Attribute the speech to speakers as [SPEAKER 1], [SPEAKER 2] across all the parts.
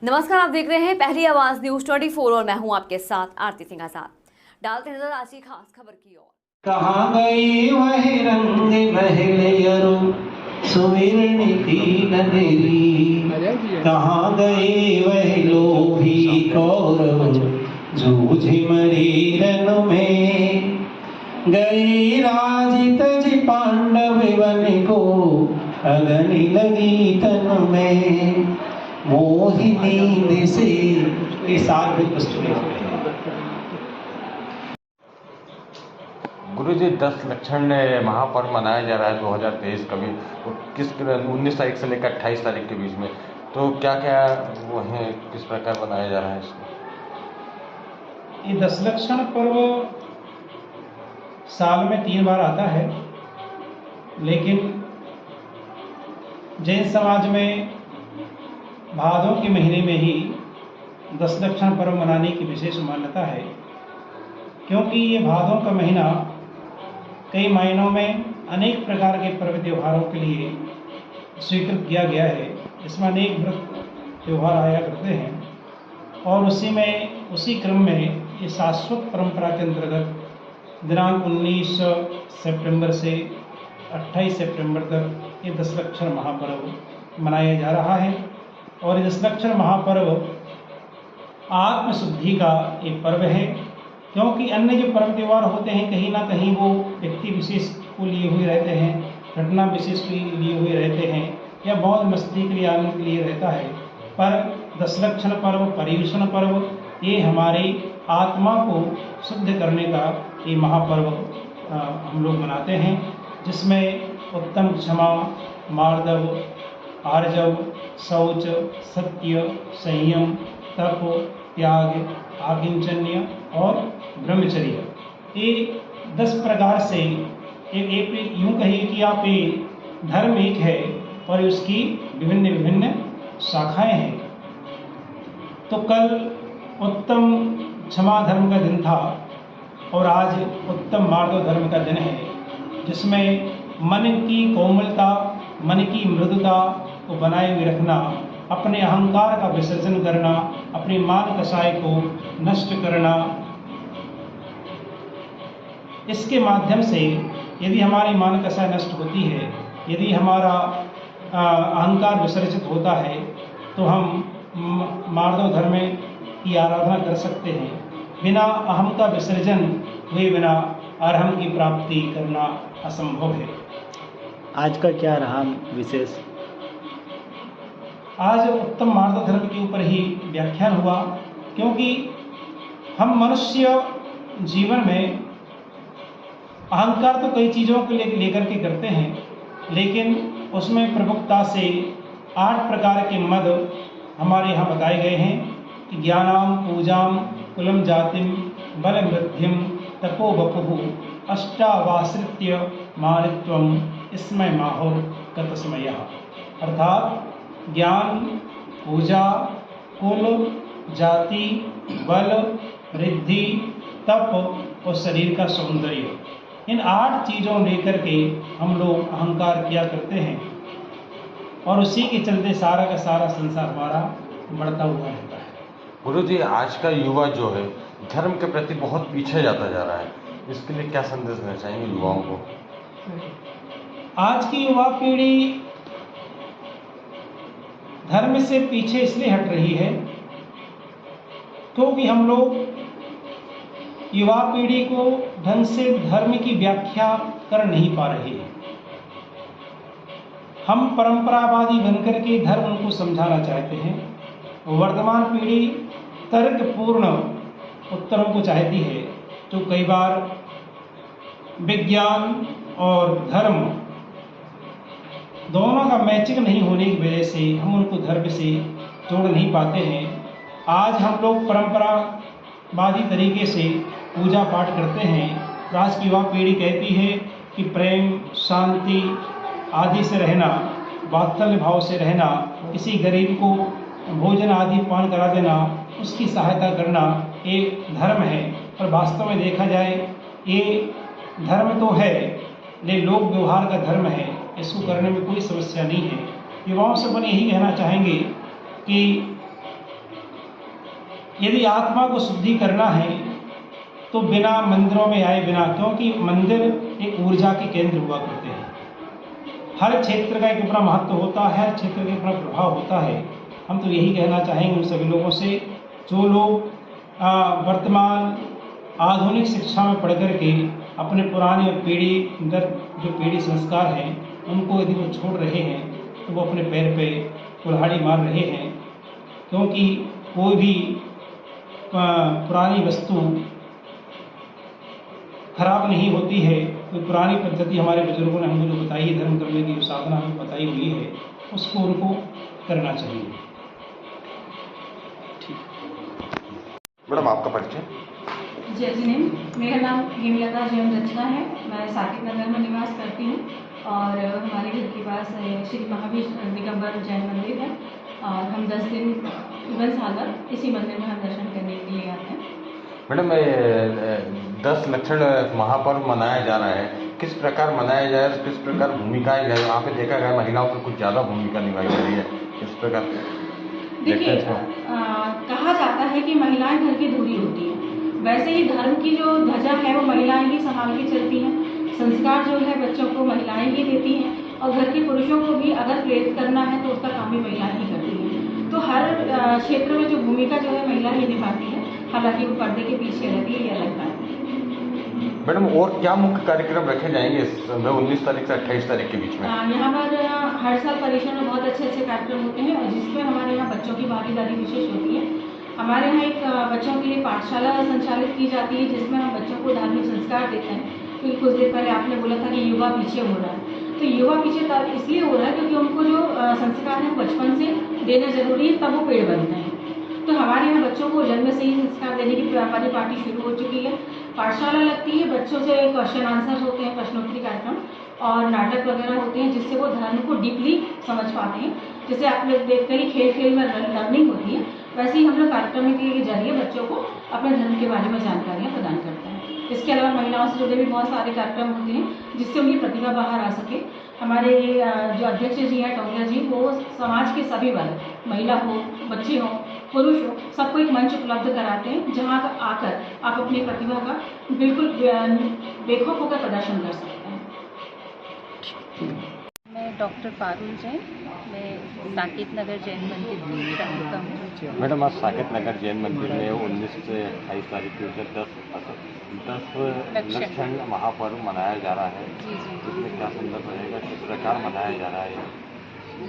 [SPEAKER 1] नमस्कार, आप देख रहे हैं पहली आवाज न्यूज 24 और मैं हूं आपके साथ आरती सिंह आजाद। डालते नजर आज की खास खबर की ओर।
[SPEAKER 2] कहाँ गई वह रंग महलयरु सुविर्णी की नगरी, कहाँ गए वह लोभी कौरव जूझी मरी रन में, गई राजी तज पांडव वन को अगनी लगी तन में, मोहिनी से ये सार भी पुस्तक।
[SPEAKER 3] गुरु जी 10 लक्षण महापर्व मनाया जा रहा है 2023 का भी, किस 19 तारीख से लेकर 28 तारीख के बीच में, तो क्या क्या वो हैं, किस प्रकार मनाया जा रहा है इसको?
[SPEAKER 4] ये 10 लक्षण पर्व साल में 3 बार आता है, लेकिन जैन समाज में भादों के महीने में ही 10 लक्षण पर्व मनाने की विशेष मान्यता है, क्योंकि ये भादों का महीना कई महीनों में अनेक प्रकार के पर्व त्योहारों के लिए स्वीकृत किया गया है। इसमें अनेक व्रत त्यौहार आया करते हैं और उसी क्रम में ये शाश्वत परंपरा के अंतर्गत दिनांक 19 सितंबर से 28 सितंबर तक ये 10 लक्षण महापर्व मनाया जा रहा है। और ये 10 लक्षण महापर्व आत्मशुद्धि का एक पर्व है, क्योंकि अन्य जो पर्व त्यौहार होते हैं कहीं ना कहीं वो व्यक्ति विशेष को लिए हुए रहते हैं, घटना विशेष को लिए हुए रहते हैं या मौज मस्ती के लिए आनंद के लिए रहता है। पर 10 लक्षण पर्व, पर्युषण पर्व, ये हमारी आत्मा को शुद्ध करने का ये महापर्व हम लोग मनाते हैं, जिसमें उत्तम क्षमा, मार्दव, आर्जव, शौच, सत्य, संयम, तप, त्याग, आकिंचन्य और ब्रह्मचर्य, ये 10 प्रकार से एक यूं कहिए कि आप ये धर्म एक है और उसकी विभिन्न विभिन्न शाखाएं हैं। तो कल उत्तम क्षमा धर्म का दिन था और आज उत्तम मार्दव धर्म का दिन है, जिसमें मन की कोमलता, मन की मृदुता को बनाए हुए रखना, अपने अहंकार का विसर्जन करना, अपने मान कसाय को नष्ट करना, इसके माध्यम से यदि हमारी मान कसाय नष्ट होती है, यदि हमारा अहंकार विसर्जित होता है, तो हम मार्दव धर्म की आराधना कर सकते हैं। बिना अहम का विसर्जन हुए बिना अरहम की प्राप्ति करना असंभव है।
[SPEAKER 5] आज का क्या रहा विशेष?
[SPEAKER 4] आज उत्तम मार्दव धर्म के ऊपर ही व्याख्यान हुआ, क्योंकि हम मनुष्य जीवन में अहंकार तो कई चीज़ों को लेकर के करते हैं, लेकिन उसमें प्रमुखता से 8 प्रकार के मद हमारे यहाँ बताए गए हैं कि ज्ञानाम, पूजाम, कुलम, जातिम, बल, वृद्धिम, तपो वपुः, अष्टावासृत्य मानित्वम, इसमय माहुर गतस्मयः। अर्थात ज्ञान, पूजा, कुल, जाति, बल, रिद्धि, तप और शरीर का सौंदर्य, इन 8 चीज़ों लेकर के हम लोग अहंकार किया करते हैं और उसी के चलते सारा का सारा संसार हमारा बढ़ता हुआ रहता है।
[SPEAKER 3] गुरु जी, आज का युवा जो है धर्म के प्रति बहुत पीछे जाता जा रहा है, इसके लिए क्या संदेश देना चाहेंगे युवाओं को?
[SPEAKER 4] आज की युवा पीढ़ी धर्म से पीछे इसलिए हट रही है क्योंकि हम लोग युवा पीढ़ी को ढंग से धर्म की व्याख्या कर नहीं पा रहे हैं। हम परंपरावादी बनकर के धर्म उनको समझाना चाहते हैं। वर्तमान पीढ़ी तर्कपूर्ण उत्तरों को चाहती है, तो कई बार विज्ञान और धर्म दोनों का मैचिंग नहीं होने की वजह से हम उनको धर्म से जोड़ नहीं पाते हैं। आज हम लोग परंपरावादी तरीके से पूजा पाठ करते हैं। आज की युवा पीढ़ी कहती है कि प्रेम, शांति आदि से रहना, वात्सल्य भाव से रहना, किसी गरीब को भोजन आदि पान करा देना, उसकी सहायता करना एक धर्म है। पर वास्तव में देखा जाए ये धर्म तो है, लेकिन लोक व्यवहार का धर्म है, इसको करने में कोई समस्या नहीं है। युवाओं से अपन यही कहना चाहेंगे कि यदि आत्मा को शुद्धि करना है तो बिना मंदिरों में आए बिना, क्योंकि मंदिर एक ऊर्जा के केंद्र हुआ करते हैं। हर क्षेत्र का एक अपना महत्व होता है, हर क्षेत्र का अपना प्रभाव होता है। हम तो यही कहना चाहेंगे उन सभी लोगों से जो लोग वर्तमान आधुनिक शिक्षा में पढ़ करके अपने पुराने पीढ़ी दर जो पीढ़ी संस्कार हैं उनको यदि वो छोड़ रहे हैं तो वो अपने पैर पे कुल्हाड़ी मार रहे हैं, क्योंकि कोई भी पुरानी वस्तु खराब नहीं होती है। कोई पुरानी पद्धति हमारे बुजुर्गों ने हमको जो बताई है, धर्म करने की जो साधना हमें बताई हुई है, उसको उनको करना चाहिए।
[SPEAKER 3] मैडम आपका परिचय?
[SPEAKER 6] जय जिनेम, मेरा नाम हेमलता जैन रचना है। मैं साकेत नगर में निवास करती हूँ और हमारे घर के पास श्री महावीर दिगंबर जैन मंदिर है और हम 10 दिन इवन साल इसी मंदिर में हम दर्शन करने के लिए आते हैं।
[SPEAKER 3] मैडम 10 लक्षण महापर्व मनाया जा रहा है, किस प्रकार मनाया जाए, किस प्रकार भूमिकाएं यहाँ पे देखा गया महिलाओं की कुछ ज़्यादा भूमिका निभाई जा रही है, किस प्रकार?
[SPEAKER 6] देखिए कहा जाता है कि महिलाएं घर की धुरी होती हैं, वैसे ही धर्म की जो ध्वजा है वो महिलाएं ही संभाल के चलती हैं। संस्कार जो है बच्चों को महिलाएं ही देती हैं और घर के पुरुषों को भी अगर प्रेरित करना है तो उसका काम भी महिलाएं ही करती हैं। तो हर क्षेत्र में जो भूमिका जो है महिला ही निभाती है, हालांकि वो पर्दे के पीछे रहती है, ये अलग बात है।
[SPEAKER 3] मैडम और क्या मुख्य कार्यक्रम रखे जाएंगे 19 तारीख से 28 तारीख के बीच में?
[SPEAKER 6] यहाँ पर हर साल परिसर में बहुत अच्छे अच्छे कार्यक्रम होते हैं और जिसमें हमारे यहाँ बच्चों की भागीदारी विशेष होती है। हमारे यहाँ एक बच्चों के लिए पाठशाला संचालित की जाती है जिसमें हम बच्चों को धार्मिक संस्कार देते हैं। क्योंकि कुछ देर पहले आपने बोला था कि युवा पीछे हो रहा है, तो युवा पीछे तब इसलिए हो रहा है क्योंकि उनको जो संस्कार है बचपन से देना जरूरी है, तब वो पेड़ बनते हैं। तो हमारे यहाँ बच्चों को जन्म से ही संस्कार देने की हमारी पार्टी शुरू हो चुकी है। पाठशाला लगती है, बच्चों से क्वेश्चन आंसर होते हैं, प्रश्नोत्तरी कार्यक्रम और नाटक वगैरह होते हैं जिससे वो धर्म को डीपली समझ पाते हैं। जैसे आप लोग देखते हैं कि खेल खेल में लर्निंग होती है, वैसे ही हम लोग कार्यक्रम के जरिए बच्चों को अपने धर्म के बारे में जानकारियाँ प्रदान करते हैं। इसके अलावा महिलाओं से जुड़े भी बहुत सारे कार्यक्रम होते हैं जिससे उनकी प्रतिभा बाहर आ सके। हमारे जो अध्यक्ष जी हैं टोंगिया जी, वो समाज के सभी वर्ग, महिला हो, बच्चे हो, पुरुष हो, सबको एक मंच उपलब्ध कराते हैं जहाँ आकर आप अपनी प्रतिभा का बिल्कुल बेखौफ होकर प्रदर्शन कर सकते हैं।
[SPEAKER 7] मैं डॉक्टर पारुल जैन, मैं साकेत नगर जैन मंदिर की प्रमुख हूँ।
[SPEAKER 3] मैडम आज साकेत नगर जैन मंदिर में 19 से 28 तारीख के बीच 10 लक्षण महापर्व मनाया जा रहा है।
[SPEAKER 7] जी जी,
[SPEAKER 3] इसमें क्या संदर्भ रहेगा, किस प्रकार मनाया जा रहा है?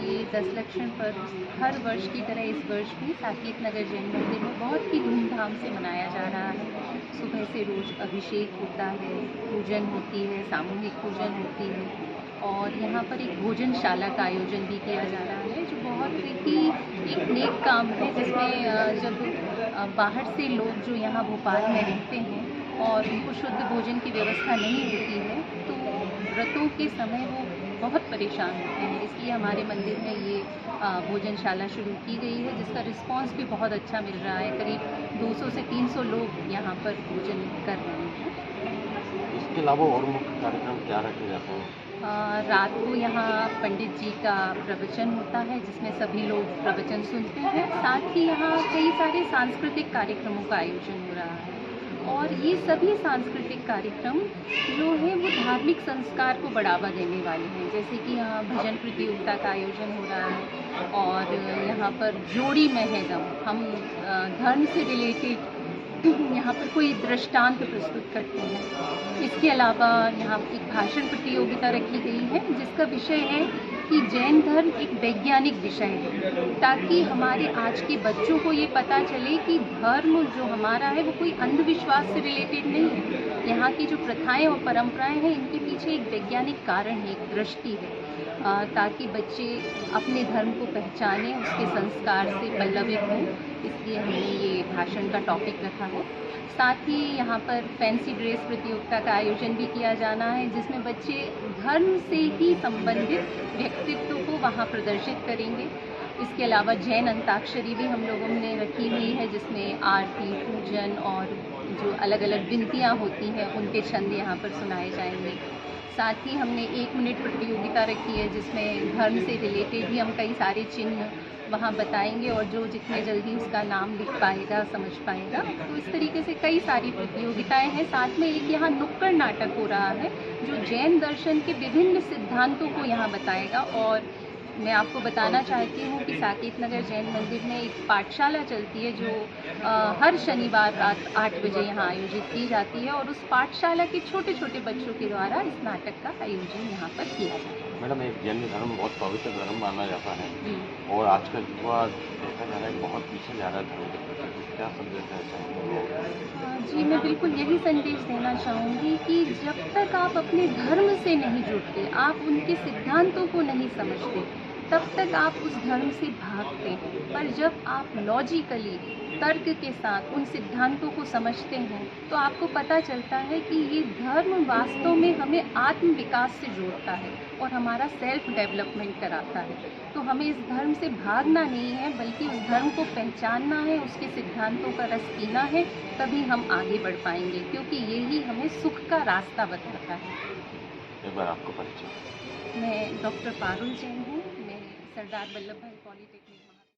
[SPEAKER 7] ये 10 लक्षण पर्व हर वर्ष की तरह इस वर्ष भी साकेत नगर जैन मंदिर में बहुत ही धूमधाम से मनाया जा रहा है। सुबह से रोज अभिषेक होता है, पूजन होती है, सामूहिक पूजन होती है और यहाँ पर एक भोजनशाला का आयोजन भी किया जा रहा है जो बहुत ही एक नेक काम है, जिसमें जब बाहर से लोग जो यहाँ भोपाल में रहते हैं और उनको शुद्ध भोजन की व्यवस्था नहीं होती है तो व्रतों के समय वो बहुत परेशान होते हैं। इसलिए हमारे मंदिर में ये भोजनशाला शुरू की गई है जिसका रिस्पांस भी बहुत अच्छा मिल रहा है। करीब 200 से 300 लोग यहाँ पर भोजन कर रहे हैं।
[SPEAKER 3] इसके अलावा और मुख्य कार्यक्रम क्या रखे जाते हैं?
[SPEAKER 7] रात को यहाँ पंडित जी का प्रवचन होता है जिसमें सभी लोग प्रवचन सुनते हैं। साथ ही यहाँ कई सारे सांस्कृतिक कार्यक्रमों का आयोजन हो रहा है और ये सभी सांस्कृतिक कार्यक्रम जो है वो धार्मिक संस्कार को बढ़ावा देने वाले हैं। जैसे कि यहाँ भजन प्रतियोगिता का आयोजन हो रहा है और यहाँ पर जोड़ी में है दम, हम धर्म से रिलेटेड यहाँ पर कोई दृष्टांत प्रस्तुत करते हैं। इसके अलावा यहाँ एक भाषण प्रतियोगिता रखी गई है जिसका विषय है कि जैन धर्म एक वैज्ञानिक विषय है, ताकि हमारे आज के बच्चों को ये पता चले कि धर्म जो हमारा है वो कोई अंधविश्वास से रिलेटेड नहीं है। यहाँ की जो प्रथाएं और परंपराएं हैं इनके पीछे एक वैज्ञानिक कारण है, एक दृष्टि है, ताकि बच्चे अपने धर्म को पहचानें, उसके संस्कार से पल्लवित हों। इसलिए हमने ये भाषण का टॉपिक रखा है। साथ ही यहाँ पर फैंसी ड्रेस प्रतियोगिता का आयोजन भी किया जाना है जिसमें बच्चे धर्म से ही संबंधित व्यक्तित्व को वहाँ प्रदर्शित करेंगे। इसके अलावा जैन अंताक्षरी भी हम लोगों ने रखी हुई है जिसमें आरती, पूजन और जो अलग अलग विनतियाँ होती हैं उनके छंद यहाँ पर सुनाए जाएंगे। साथ ही हमने 1 मिनट प्रतियोगिता रखी है जिसमें धर्म से रिलेटेड ही हम कई सारे चिन्ह वहाँ बताएंगे, और जो जितने जल्दी उसका नाम लिख पाएगा, समझ पाएगा। तो इस तरीके से कई सारी प्रतियोगिताएं हैं। साथ में एक यहाँ नुक्कड़ नाटक हो रहा है जो जैन दर्शन के विभिन्न सिद्धांतों को यहाँ बताएगा। और मैं आपको बताना चाहती हूँ कि साकेत नगर जैन मंदिर में एक पाठशाला चलती है जो हर शनिवार रात 8 बजे यहाँ आयोजित की जाती है, और उस पाठशाला के छोटे छोटे बच्चों के द्वारा इस नाटक का आयोजन यहाँ पर किया जाता है।
[SPEAKER 3] मैडम, एक जैन धर्म बहुत पवित्र धर्म माना जाता है
[SPEAKER 7] जी।
[SPEAKER 3] और आज का युवा देखा जा रहा है बहुत पीछे जा रहा है धर्म के प्रति, क्या संदेश देना चाहेंगे?
[SPEAKER 7] जी, मैं बिल्कुल यही संदेश देना चाहूँगी कि जब तक आप अपने धर्म से नहीं जुड़ते, आप उनके सिद्धांतों को नहीं समझते, तब तक आप उस धर्म से भागते हैं। पर जब आप लॉजिकली तर्क के साथ उन सिद्धांतों को समझते हैं तो आपको पता चलता है कि ये धर्म वास्तव में हमें आत्मविकास से जोड़ता है और हमारा सेल्फ डेवलपमेंट कराता है। तो हमें इस धर्म से भागना नहीं है, बल्कि उस धर्म को पहचानना है, उसके सिद्धांतों का रस पीना है, तभी हम आगे बढ़ पाएंगे, क्योंकि यही हमें सुख का रास्ता बताता है।
[SPEAKER 3] एक बार आपको परिचय।
[SPEAKER 7] मैं डॉक्टर पारुल जैन हूँ। मैं सरदार वल्लभ भाई